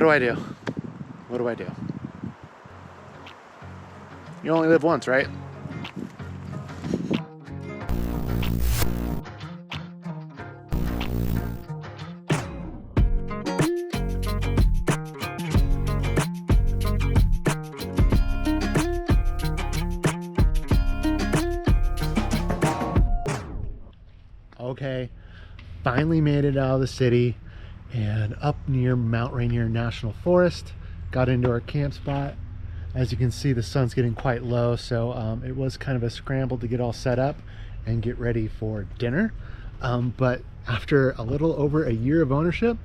do I do? What do I do? You only live once, right? Okay, finally made it out of the city and up near Mount Rainier National Forest. Got into our camp spot. As you can see, the sun's getting quite low, so it was kind of a scramble to get all set up and get ready for dinner. But after a little over a year of ownership,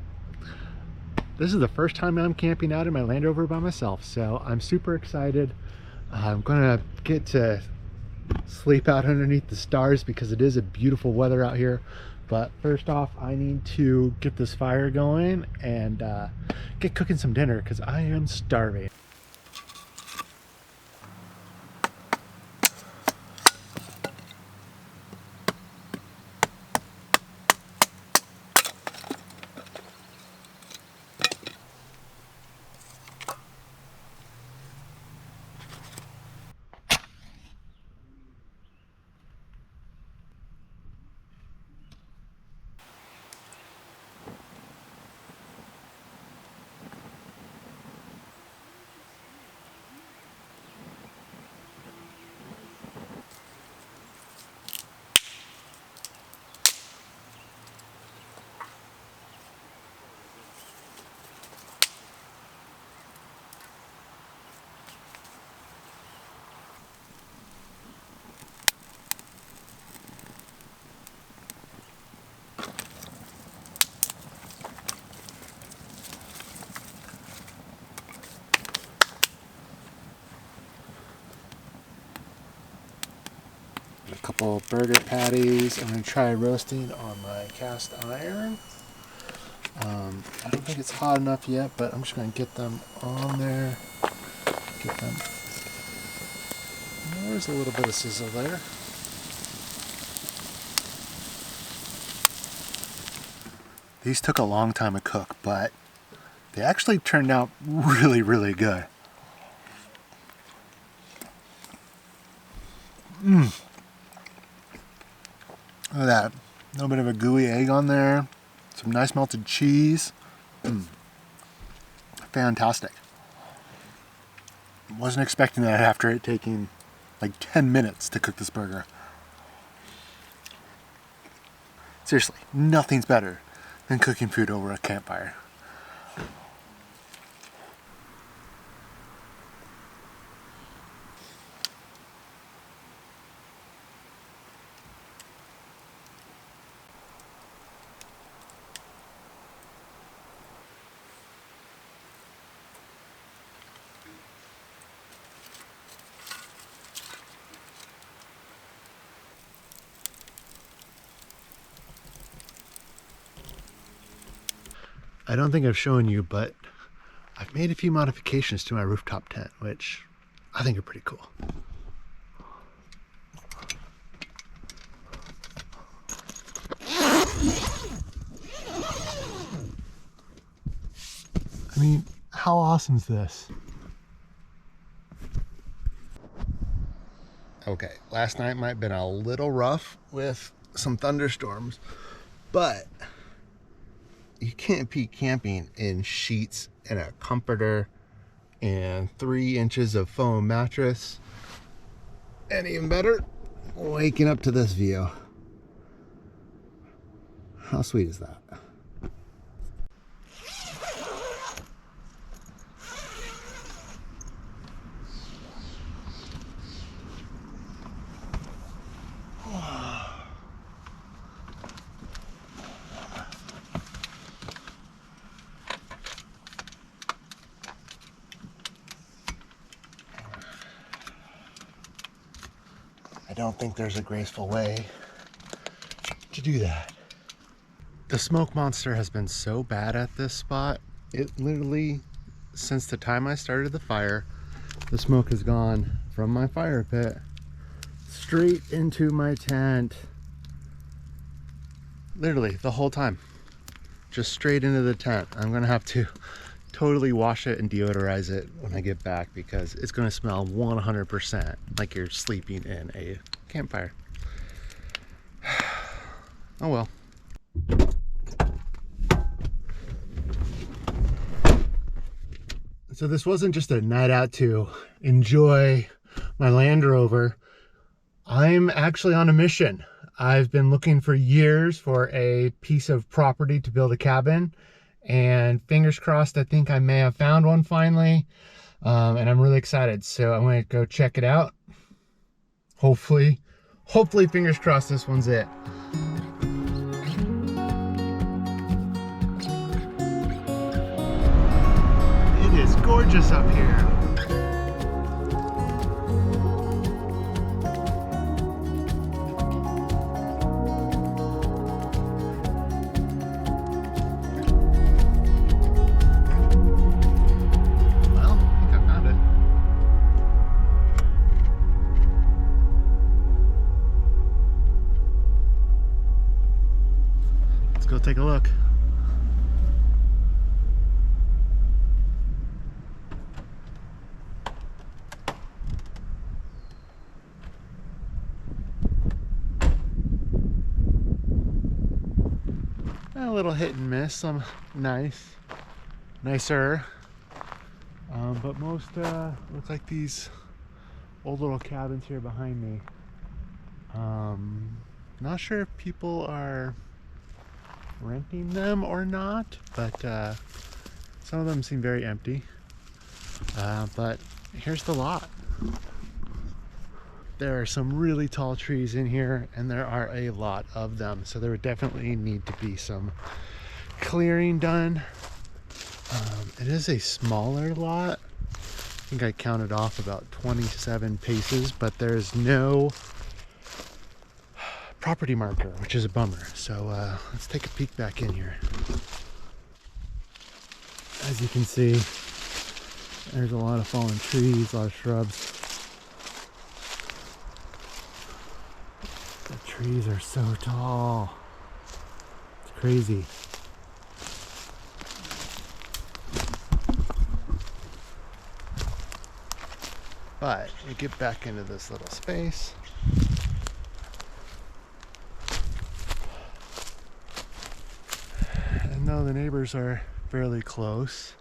this is the first time I'm camping out in my Land Rover by myself, so I'm super excited. I'm gonna get to sleep out underneath the stars because it is a beautiful weather out here. But first off, I need to get this fire going and get cooking some dinner because I am starving. A couple burger patties. I'm going to try roasting on my cast iron. I don't think it's hot enough yet, but I'm just going to get them on there. Get them. There's a little bit of sizzle there. These took a long time to cook, but they actually turned out really, really good. Look at that. A little bit of a gooey egg on there. Some nice melted cheese. Fantastic. Wasn't expecting that after it taking like 10 minutes to cook this burger. Seriously, nothing's better than cooking food over a campfire. I don't think I've shown you, but I've made a few modifications to my rooftop tent, which I think are pretty cool. I mean, how awesome is this? Okay, last night might have been a little rough with some thunderstorms, but you can't beat camping in sheets and a comforter and 3 inches of foam mattress. And even better, waking up to this view. How sweet is that? I don't think there's a graceful way to do that. The smoke monster has been so bad at this spot. It literally, since the time I started the fire, the smoke has gone from my fire pit straight into my tent. Literally the whole time, just straight into the tent. I'm gonna have to totally wash it and deodorize it when I get back because it's going to smell 100% like you're sleeping in a campfire. Oh well. So this wasn't just a night out to enjoy my Land Rover. I'm actually on a mission. I've been looking for years for a piece of property to build a cabin, and fingers crossed, I think I may have found one finally. And I'm really excited. So I'm going to go check it out. Hopefully, fingers crossed, this one's it. It is gorgeous up here. Go take a look. A little hit and miss, some nicer, but most look like these old little cabins here behind me. Not sure if people are renting them or not, but some of them seem very empty. But here's the lot. There are some really tall trees in here, and there are a lot of them, so there would definitely need to be some clearing done. It is a smaller lot. I think I counted off about 27 paces, but there's no property marker, which is a bummer. So let's take a peek back in here. As you can see, there's a lot of fallen trees, a lot of shrubs. The trees are so tall. It's crazy. But we get back into this little space. And now the neighbors are fairly close.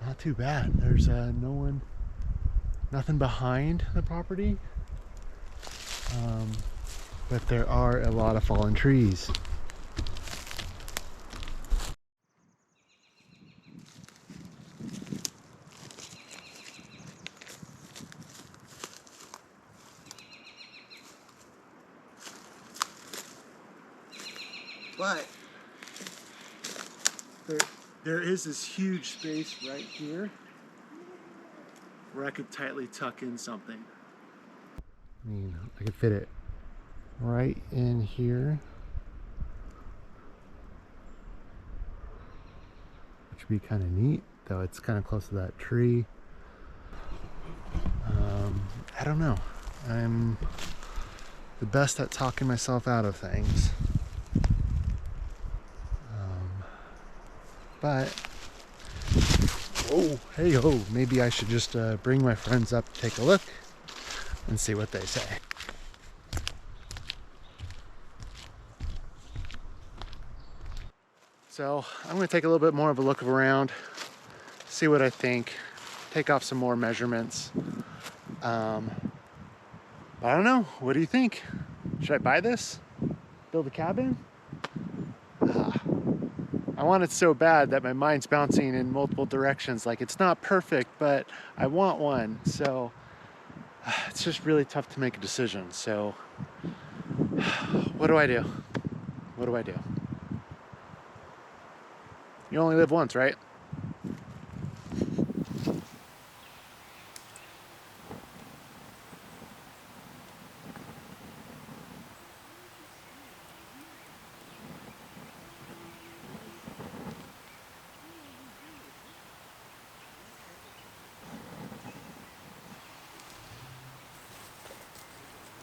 Not too bad. There's nothing behind the property. But there are a lot of fallen trees. But there is this huge space right here where I could tightly tuck in something. I mean, I could fit it right in here, which would be kind of neat, though it's kind of close to that tree. I don't know. I'm the best at talking myself out of things. But, oh, hey ho, maybe I should just bring my friends up to take a look and see what they say. So I'm going to take a little bit more of a look around, see what I think, take off some more measurements. But I don't know. What do you think? Should I buy this? Build a cabin? I want it so bad that my mind's bouncing in multiple directions. Like, it's not perfect, but I want one. So it's just really tough to make a decision. So what do I do? What do I do? You only live once, right?